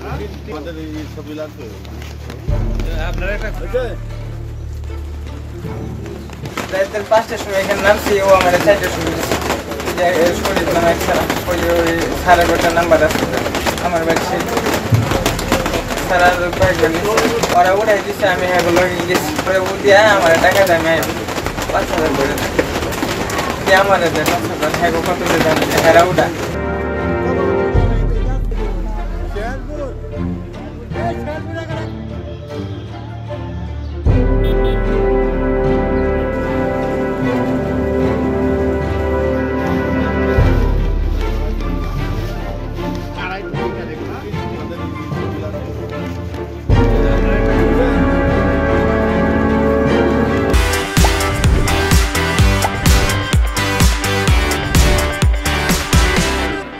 আমাদের এই ছবি লাগবে আপনার একটা রাতের 5টার সময় এখানে নামছি, ও আমার 4টার সময় শরীর নামে ছাড়া ওই 5:30 নাম্বার আছে আমার বাড়ি সেই সারা কয়েকজন ওরা উঠাই দিচ্ছে, আমি এগুলো গেছি পরে উঠিয়ে আমার টাকা দেয়, আমি 5,000 করে দিই আমার 5,000 হ্যাঁ কত দেয় হেরা উঠা